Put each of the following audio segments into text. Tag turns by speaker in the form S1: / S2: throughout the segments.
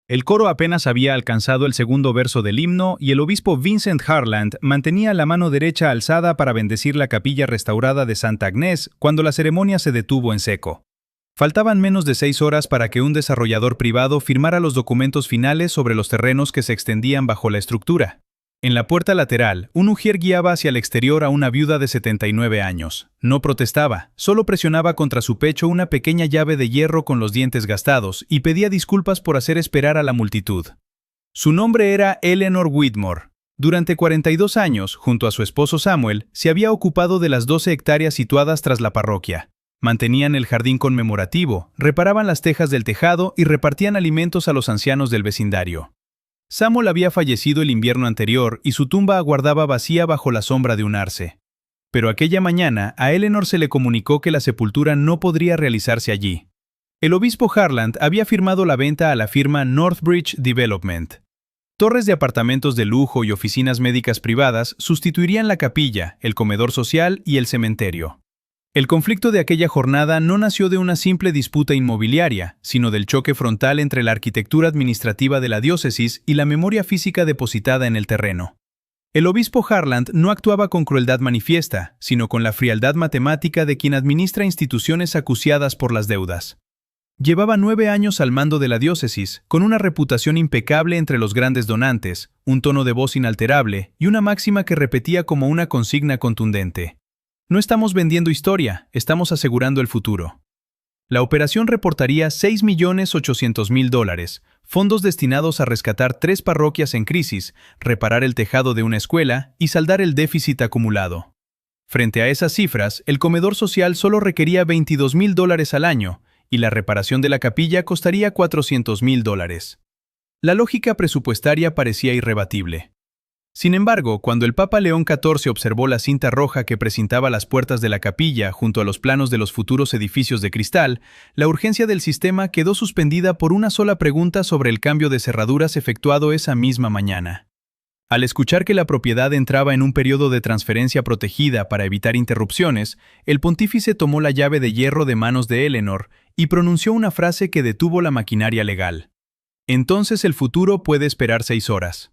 S1: El coro apenas había alcanzado el segundo verso del himno y el obispo Vincent Harland mantenía la mano derecha alzada para bendecir la capilla restaurada de Santa Agnès cuando la ceremonia se detuvo en seco. Faltaban menos de 6 horas para que un desarrollador privado firmara los documentos finales sobre los terrenos que se extendían bajo la estructura. En la puerta lateral, un ujier guiaba hacia el exterior a una viuda de 79 años. No protestaba, solo presionaba contra su pecho una pequeña llave de hierro con los dientes gastados y pedía disculpas por hacer esperar a la multitud. Su nombre era Eleanor Whitmore. Durante 42 años, junto a su esposo Samuel, se había ocupado de las 12 hectáreas situadas tras la parroquia. Mantenían el jardín conmemorativo, reparaban las tejas del tejado y repartían alimentos a los ancianos del vecindario. Samuel había fallecido el invierno anterior y su tumba aguardaba vacía bajo la sombra de un arce. Pero aquella mañana a Eleanor se le comunicó que la sepultura no podría realizarse allí. El obispo Harland había firmado la venta a la firma Northbridge Development. Torres de apartamentos de lujo y oficinas médicas privadas sustituirían la capilla, el comedor social y el cementerio. El conflicto de aquella jornada no nació de una simple disputa inmobiliaria, sino del choque frontal entre la arquitectura administrativa de la diócesis y la memoria física depositada en el terreno. El obispo Harland no actuaba con crueldad manifiesta, sino con la frialdad matemática de quien administra instituciones acuciadas por las deudas. Llevaba 9 años al mando de la diócesis, con una reputación impecable entre los grandes donantes, un tono de voz inalterable y una máxima que repetía como una consigna contundente. No estamos vendiendo historia, estamos asegurando el futuro. La operación reportaría $6.800.000, fondos destinados a rescatar 3 parroquias en crisis, reparar el tejado de una escuela y saldar el déficit acumulado. Frente a esas cifras, el comedor social solo requería $22.000 al año y la reparación de la capilla costaría $400.000. La lógica presupuestaria parecía irrebatible. Sin embargo, cuando el Papa León XIV observó la cinta roja que precintaba las puertas de la capilla junto a los planos de los futuros edificios de cristal, la urgencia del sistema quedó suspendida por una sola pregunta sobre el cambio de cerraduras efectuado esa misma mañana. Al escuchar que la propiedad entraba en un periodo de transferencia protegida para evitar interrupciones, el pontífice tomó la llave de hierro de manos de Eleanor y pronunció una frase que detuvo la maquinaria legal. Entonces el futuro puede esperar 6 horas.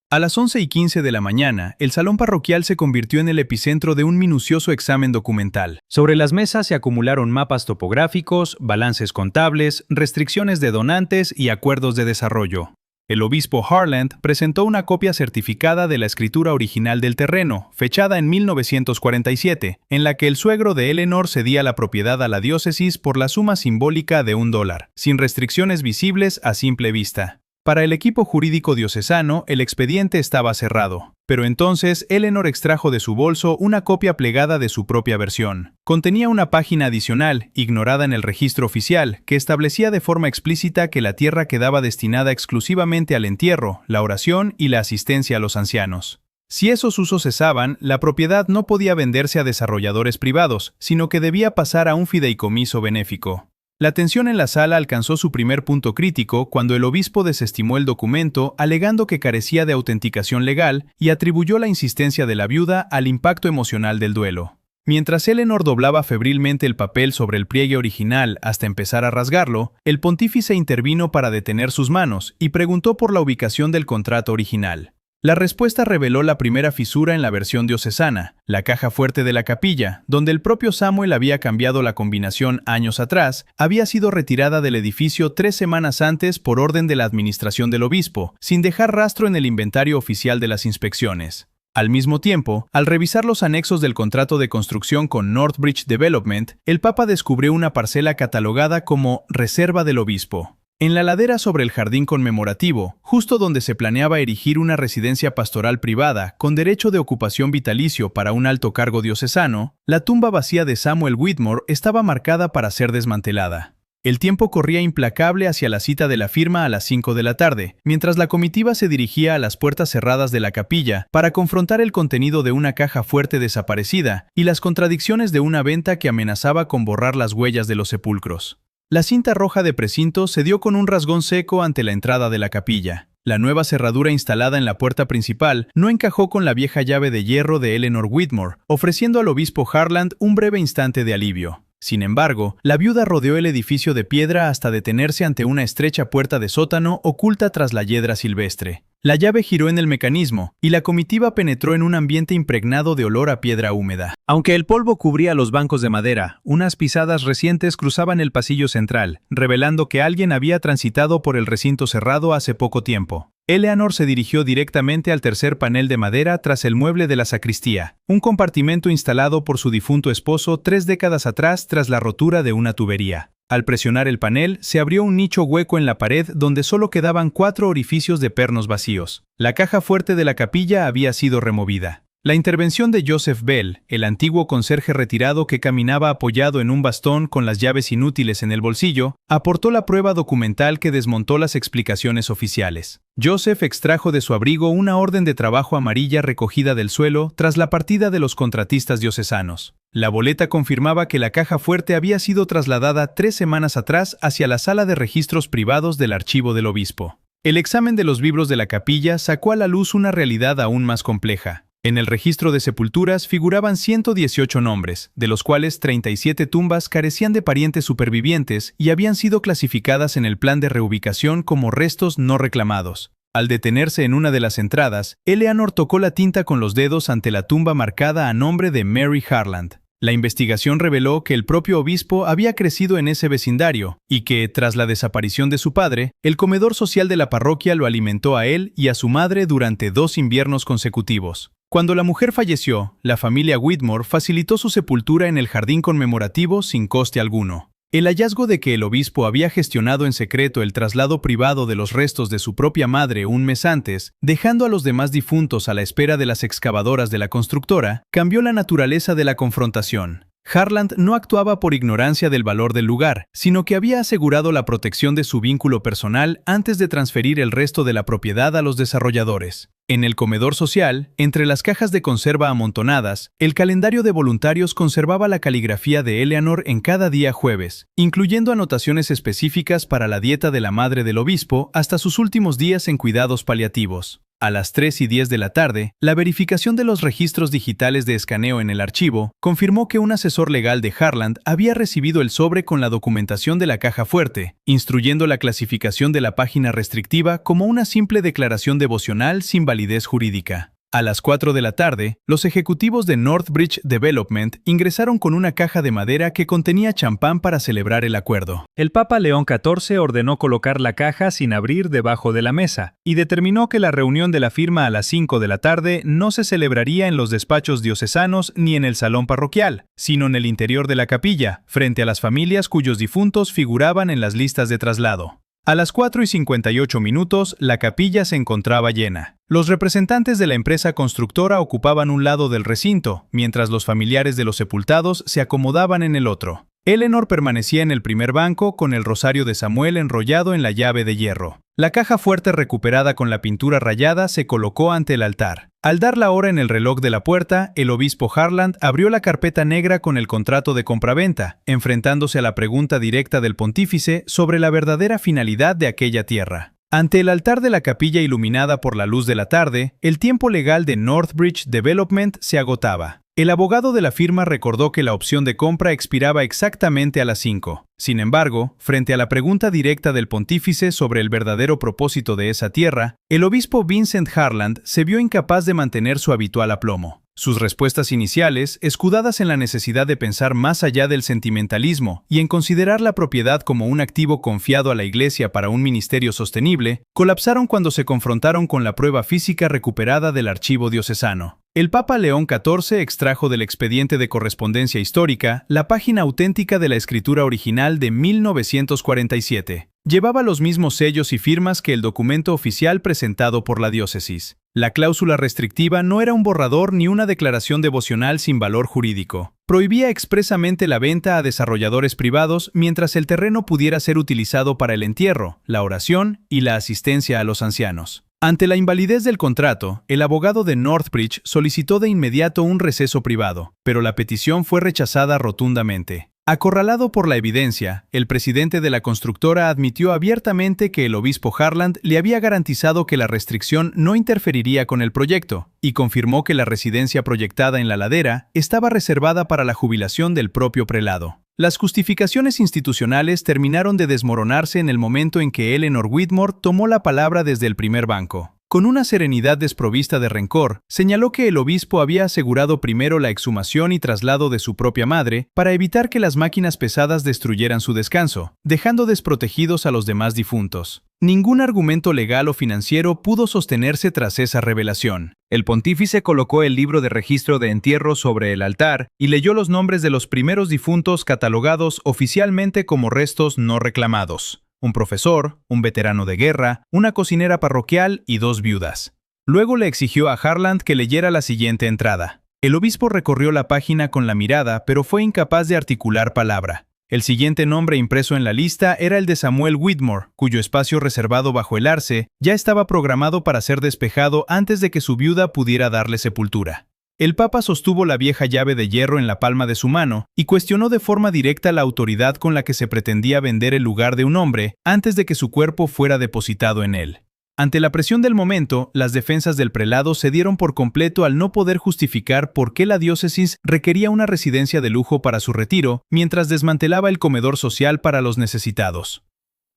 S1: A las 11:15 de la mañana, el salón parroquial se convirtió en el epicentro de un minucioso examen documental. Sobre las mesas se acumularon mapas topográficos, balances contables, restricciones de donantes y acuerdos de desarrollo. El obispo Harland presentó una copia certificada de la escritura original del terreno, fechada en 1947, en la que el suegro de Eleanor cedía la propiedad a la diócesis por la suma simbólica de $1, sin restricciones visibles a simple vista. Para el equipo jurídico diocesano, el expediente estaba cerrado. Pero entonces, Eleanor extrajo de su bolso una copia plegada de su propia versión. Contenía una página adicional, ignorada en el registro oficial, que establecía de forma explícita que la tierra quedaba destinada exclusivamente al entierro, la oración y la asistencia a los ancianos. Si esos usos cesaban, la propiedad no podía venderse a desarrolladores privados, sino que debía pasar a un fideicomiso benéfico. La tensión en la sala alcanzó su primer punto crítico cuando el obispo desestimó el documento alegando que carecía de autenticación legal y atribuyó la insistencia de la viuda al impacto emocional del duelo. Mientras Eleanor doblaba febrilmente el papel sobre el pliegue original hasta empezar a rasgarlo, el pontífice intervino para detener sus manos y preguntó por la ubicación del contrato original. La respuesta reveló la primera fisura en la versión diocesana, la caja fuerte de la capilla, donde el propio Samuel había cambiado la combinación años atrás, había sido retirada del edificio 3 semanas antes por orden de la administración del obispo, sin dejar rastro en el inventario oficial de las inspecciones. Al mismo tiempo, al revisar los anexos del contrato de construcción con Northbridge Development, el Papa descubrió una parcela catalogada como Reserva del Obispo. En la ladera sobre el jardín conmemorativo, justo donde se planeaba erigir una residencia pastoral privada con derecho de ocupación vitalicio para un alto cargo diocesano, la tumba vacía de Samuel Whitmore estaba marcada para ser desmantelada. El tiempo corría implacable hacia la cita de la firma a las 5 de la tarde, mientras la comitiva se dirigía a las puertas cerradas de la capilla para confrontar el contenido de una caja fuerte desaparecida y las contradicciones de una venta que amenazaba con borrar las huellas de los sepulcros. La cinta roja de precinto se dio con un rasgón seco ante la entrada de la capilla. La nueva cerradura instalada en la puerta principal no encajó con la vieja llave de hierro de Eleanor Whitmore, ofreciendo al obispo Harland un breve instante de alivio. Sin embargo, la viuda rodeó el edificio de piedra hasta detenerse ante una estrecha puerta de sótano oculta tras la hiedra silvestre. La llave giró en el mecanismo, y la comitiva penetró en un ambiente impregnado de olor a piedra húmeda. Aunque el polvo cubría los bancos de madera, unas pisadas recientes cruzaban el pasillo central, revelando que alguien había transitado por el recinto cerrado hace poco tiempo. Eleanor se dirigió directamente al tercer panel de madera tras el mueble de la sacristía, un compartimento instalado por su difunto esposo 3 décadas atrás tras la rotura de una tubería. Al presionar el panel, se abrió un nicho hueco en la pared donde solo quedaban 4 orificios de pernos vacíos. La caja fuerte de la capilla había sido removida. La intervención de Joseph Bell, el antiguo conserje retirado que caminaba apoyado en un bastón con las llaves inútiles en el bolsillo, aportó la prueba documental que desmontó las explicaciones oficiales. Joseph extrajo de su abrigo una orden de trabajo amarilla recogida del suelo tras la partida de los contratistas diocesanos. La boleta confirmaba que la caja fuerte había sido trasladada 3 semanas atrás hacia la sala de registros privados del archivo del obispo. El examen de los libros de la capilla sacó a la luz una realidad aún más compleja. En el registro de sepulturas figuraban 118 nombres, de los cuales 37 tumbas carecían de parientes supervivientes y habían sido clasificadas en el plan de reubicación como restos no reclamados. Al detenerse en una de las entradas, Eleanor tocó la tinta con los dedos ante la tumba marcada a nombre de Mary Harland. La investigación reveló que el propio obispo había crecido en ese vecindario y que, tras la desaparición de su padre, el comedor social de la parroquia lo alimentó a él y a su madre durante 2 inviernos consecutivos. Cuando la mujer falleció, la familia Whitmore facilitó su sepultura en el jardín conmemorativo sin coste alguno. El hallazgo de que el obispo había gestionado en secreto el traslado privado de los restos de su propia madre un mes antes, dejando a los demás difuntos a la espera de las excavadoras de la constructora, cambió la naturaleza de la confrontación. Harland no actuaba por ignorancia del valor del lugar, sino que había asegurado la protección de su vínculo personal antes de transferir el resto de la propiedad a los desarrolladores. En el comedor social, entre las cajas de conserva amontonadas, el calendario de voluntarios conservaba la caligrafía de Eleanor en cada día jueves, incluyendo anotaciones específicas para la dieta de la madre del obispo hasta sus últimos días en cuidados paliativos. A las 3:10 de la tarde, la verificación de los registros digitales de escaneo en el archivo confirmó que un asesor legal de Harland había recibido el sobre con la documentación de la caja fuerte, instruyendo la clasificación de la página restrictiva como una simple declaración devocional sin validez jurídica. A las 4 de la tarde, los ejecutivos de Northbridge Development ingresaron con una caja de madera que contenía champán para celebrar el acuerdo. El Papa León XIV ordenó colocar la caja sin abrir debajo de la mesa y determinó que la reunión de la firma a las 5 de la tarde no se celebraría en los despachos diocesanos ni en el salón parroquial, sino en el interior de la capilla, frente a las familias cuyos difuntos figuraban en las listas de traslado. A las 4:58 la capilla se encontraba llena. Los representantes de la empresa constructora ocupaban un lado del recinto, mientras los familiares de los sepultados se acomodaban en el otro. Eleanor permanecía en el primer banco con el rosario de Samuel enrollado en la llave de hierro. La caja fuerte recuperada con la pintura rayada se colocó ante el altar. Al dar la hora en el reloj de la puerta, el obispo Harland abrió la carpeta negra con el contrato de compraventa, enfrentándose a la pregunta directa del pontífice sobre la verdadera finalidad de aquella tierra. Ante el altar de la capilla iluminada por la luz de la tarde, el tiempo legal de Northbridge Development se agotaba. El abogado de la firma recordó que la opción de compra expiraba exactamente a las 5. Sin embargo, frente a la pregunta directa del pontífice sobre el verdadero propósito de esa tierra, el obispo Vincent Harland se vio incapaz de mantener su habitual aplomo. Sus respuestas iniciales, escudadas en la necesidad de pensar más allá del sentimentalismo y en considerar la propiedad como un activo confiado a la Iglesia para un ministerio sostenible, colapsaron cuando se confrontaron con la prueba física recuperada del archivo diocesano. El Papa León XIV extrajo del expediente de correspondencia histórica la página auténtica de la escritura original de 1947. Llevaba los mismos sellos y firmas que el documento oficial presentado por la diócesis. La cláusula restrictiva no era un borrador ni una declaración devocional sin valor jurídico. Prohibía expresamente la venta a desarrolladores privados mientras el terreno pudiera ser utilizado para el entierro, la oración y la asistencia a los ancianos. Ante la invalidez del contrato, el abogado de Northbridge solicitó de inmediato un receso privado, pero la petición fue rechazada rotundamente. Acorralado por la evidencia, el presidente de la constructora admitió abiertamente que el obispo Harland le había garantizado que la restricción no interferiría con el proyecto, y confirmó que la residencia proyectada en la ladera estaba reservada para la jubilación del propio prelado. Las justificaciones institucionales terminaron de desmoronarse en el momento en que Eleanor Whitmore tomó la palabra desde el primer banco. Con una serenidad desprovista de rencor, señaló que el obispo había asegurado primero la exhumación y traslado de su propia madre para evitar que las máquinas pesadas destruyeran su descanso, dejando desprotegidos a los demás difuntos. Ningún argumento legal o financiero pudo sostenerse tras esa revelación. El pontífice colocó el libro de registro de entierro sobre el altar y leyó los nombres de los primeros difuntos catalogados oficialmente como restos no reclamados: un profesor, un veterano de guerra, una cocinera parroquial y 2 viudas. Luego le exigió a Harland que leyera la siguiente entrada. El obispo recorrió la página con la mirada, pero fue incapaz de articular palabra. El siguiente nombre impreso en la lista era el de Samuel Whitmore, cuyo espacio reservado bajo el arce ya estaba programado para ser despejado antes de que su viuda pudiera darle sepultura. El Papa sostuvo la vieja llave de hierro en la palma de su mano y cuestionó de forma directa la autoridad con la que se pretendía vender el lugar de un hombre antes de que su cuerpo fuera depositado en él. Ante la presión del momento, las defensas del prelado cedieron por completo al no poder justificar por qué la diócesis requería una residencia de lujo para su retiro, mientras desmantelaba el comedor social para los necesitados.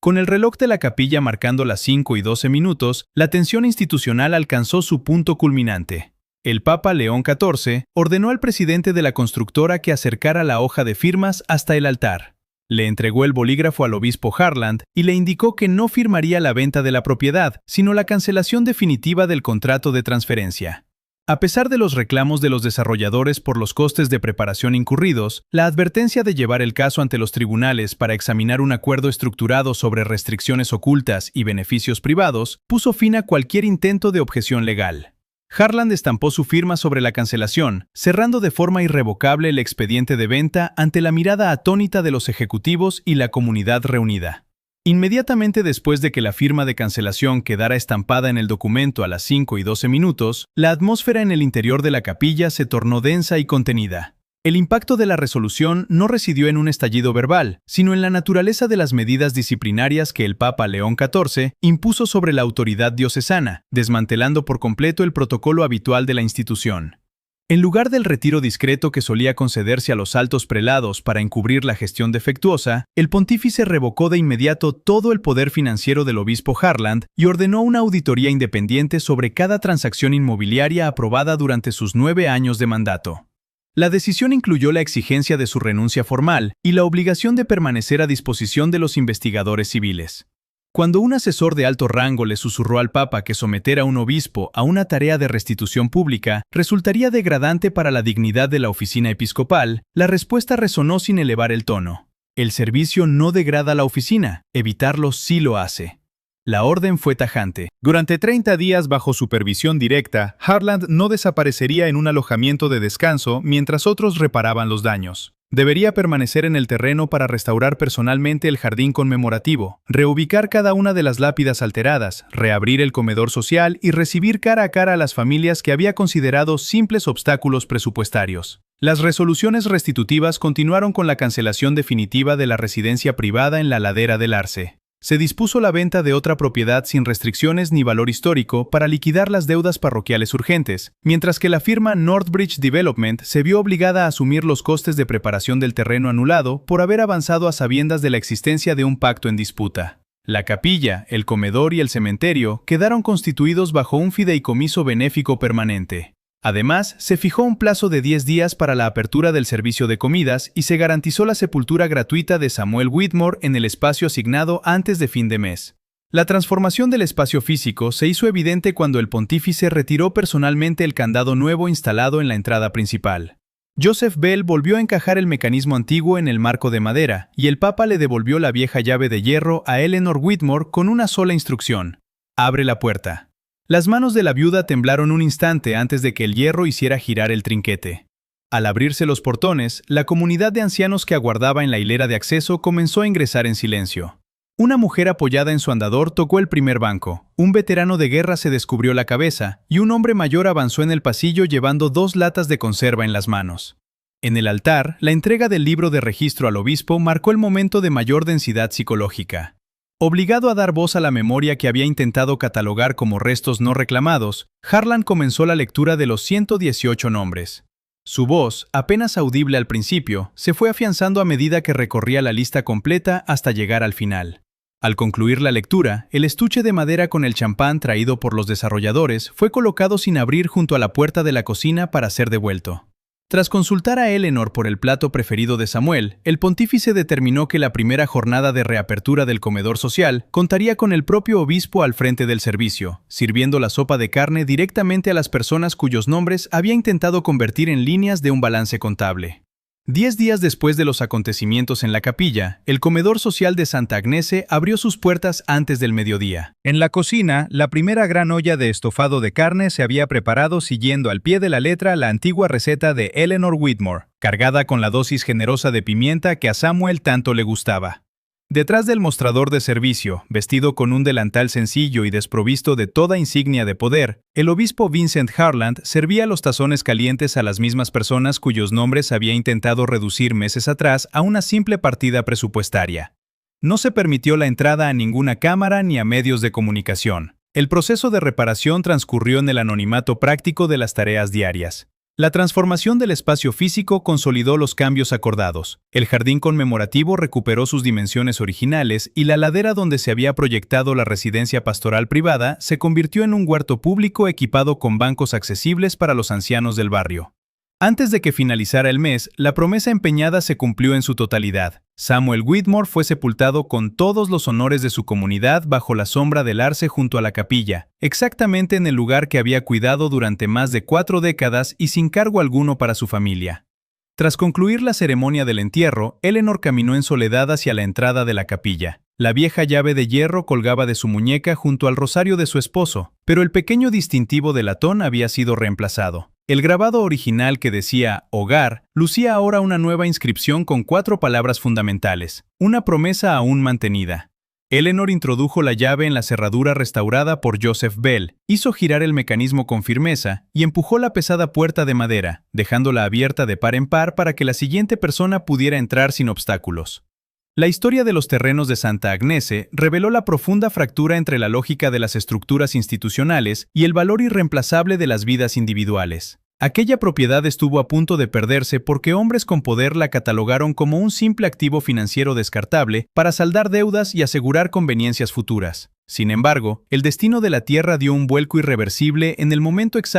S1: Con el reloj de la capilla marcando las 5:12, la tensión institucional alcanzó su punto culminante. El Papa León XIV ordenó al presidente de la constructora que acercara la hoja de firmas hasta el altar. Le entregó el bolígrafo al obispo Harland y le indicó que no firmaría la venta de la propiedad, sino la cancelación definitiva del contrato de transferencia. A pesar de los reclamos de los desarrolladores por los costes de preparación incurridos, la advertencia de llevar el caso ante los tribunales para examinar un acuerdo estructurado sobre restricciones ocultas y beneficios privados puso fin a cualquier intento de objeción legal. Harland estampó su firma sobre la cancelación, cerrando de forma irrevocable el expediente de venta ante la mirada atónita de los ejecutivos y la comunidad reunida. Inmediatamente después de que la firma de cancelación quedara estampada en el documento a las 5:12, la atmósfera en el interior de la capilla se tornó densa y contenida. El impacto de la resolución no residió en un estallido verbal, sino en la naturaleza de las medidas disciplinarias que el Papa León XIV impuso sobre la autoridad diocesana, desmantelando por completo el protocolo habitual de la institución. En lugar del retiro discreto que solía concederse a los altos prelados para encubrir la gestión defectuosa, el pontífice revocó de inmediato todo el poder financiero del obispo Harland y ordenó una auditoría independiente sobre cada transacción inmobiliaria aprobada durante sus 9 años de mandato. La decisión incluyó la exigencia de su renuncia formal y la obligación de permanecer a disposición de los investigadores civiles. Cuando un asesor de alto rango le susurró al Papa que someter a un obispo a una tarea de restitución pública resultaría degradante para la dignidad de la oficina episcopal, la respuesta resonó sin elevar el tono. El servicio no degrada la oficina, evitarlo sí lo hace. La orden fue tajante. Durante 30 días bajo supervisión directa, Harland no desaparecería en un alojamiento de descanso mientras otros reparaban los daños. Debería permanecer en el terreno para restaurar personalmente el jardín conmemorativo, reubicar cada una de las lápidas alteradas, reabrir el comedor social y recibir cara a cara a las familias que había considerado simples obstáculos presupuestarios. Las resoluciones restitutivas continuaron con la cancelación definitiva de la residencia privada en la ladera del Arce. Se dispuso la venta de otra propiedad sin restricciones ni valor histórico para liquidar las deudas parroquiales urgentes, mientras que la firma Northbridge Development se vio obligada a asumir los costes de preparación del terreno anulado por haber avanzado a sabiendas de la existencia de un pacto en disputa. La capilla, el comedor y el cementerio quedaron constituidos bajo un fideicomiso benéfico permanente. Además, se fijó un plazo de 10 días para la apertura del servicio de comidas y se garantizó la sepultura gratuita de Samuel Whitmore en el espacio asignado antes de fin de mes. La transformación del espacio físico se hizo evidente cuando el pontífice retiró personalmente el candado nuevo instalado en la entrada principal. Joseph Bell volvió a encajar el mecanismo antiguo en el marco de madera, y el Papa le devolvió la vieja llave de hierro a Eleanor Whitmore con una sola instrucción: abre la puerta. Las manos de la viuda temblaron un instante antes de que el hierro hiciera girar el trinquete. Al abrirse los portones, la comunidad de ancianos que aguardaba en la hilera de acceso comenzó a ingresar en silencio. Una mujer apoyada en su andador tocó el primer banco, un veterano de guerra se descubrió la cabeza y un hombre mayor avanzó en el pasillo llevando 2 latas de conserva en las manos. En el altar, la entrega del libro de registro al obispo marcó el momento de mayor densidad psicológica. Obligado a dar voz a la memoria que había intentado catalogar como restos no reclamados, Harland comenzó la lectura de los 118 nombres. Su voz, apenas audible al principio, se fue afianzando a medida que recorría la lista completa hasta llegar al final. Al concluir la lectura, el estuche de madera con el champán traído por los desarrolladores fue colocado sin abrir junto a la puerta de la cocina para ser devuelto. Tras consultar a Eleanor por el plato preferido de Samuel, el pontífice determinó que la primera jornada de reapertura del comedor social contaría con el propio obispo al frente del servicio, sirviendo la sopa de carne directamente a las personas cuyos nombres había intentado convertir en líneas de un balance contable. 10 días después de los acontecimientos en la capilla, el comedor social de Santa Agnese abrió sus puertas antes del mediodía.
S2: En la cocina, la primera gran olla de estofado de carne se había preparado siguiendo al pie de la letra la antigua receta de Eleanor Whitmore, cargada con la dosis generosa de pimienta que a Samuel tanto le gustaba. Detrás del mostrador de servicio, vestido con un delantal sencillo y desprovisto de toda insignia de poder, el obispo Vincent Harland servía los tazones calientes a las mismas personas cuyos nombres había intentado reducir meses atrás a una simple partida presupuestaria. No se permitió la entrada a ninguna cámara ni a medios de comunicación. El proceso de reparación transcurrió en el anonimato práctico de las tareas diarias. La transformación del espacio físico consolidó los cambios acordados. El jardín conmemorativo recuperó sus dimensiones originales y la ladera donde se había proyectado la residencia pastoral privada se convirtió en un huerto público equipado con bancos accesibles para los ancianos del barrio. Antes de que finalizara el mes, la promesa empeñada se cumplió en su totalidad. Samuel Whitmore fue sepultado con todos los honores de su comunidad bajo la sombra del arce junto a la capilla, exactamente en el lugar que había cuidado durante más de 4 décadas y sin cargo alguno para su familia. Tras concluir la ceremonia del entierro, Eleanor caminó en soledad hacia la entrada de la capilla. La vieja llave de hierro colgaba de su muñeca junto al rosario de su esposo, pero el pequeño distintivo de latón había sido reemplazado. El grabado original que decía «Hogar» lucía ahora una nueva inscripción con 4 palabras fundamentales, una promesa aún mantenida. Eleanor introdujo la llave en la cerradura restaurada por Joseph Bell, hizo girar el mecanismo con firmeza y empujó la pesada puerta de madera, dejándola abierta de par en par para que la siguiente persona pudiera entrar sin obstáculos. La historia de los terrenos de Santa Agnese reveló la profunda fractura entre la lógica de las estructuras institucionales y el valor irreemplazable de las vidas individuales. Aquella propiedad estuvo a punto de perderse porque hombres con poder la catalogaron como un simple activo financiero descartable para saldar deudas y asegurar conveniencias futuras. Sin embargo, el destino de la tierra dio un vuelco irreversible en el momento exacto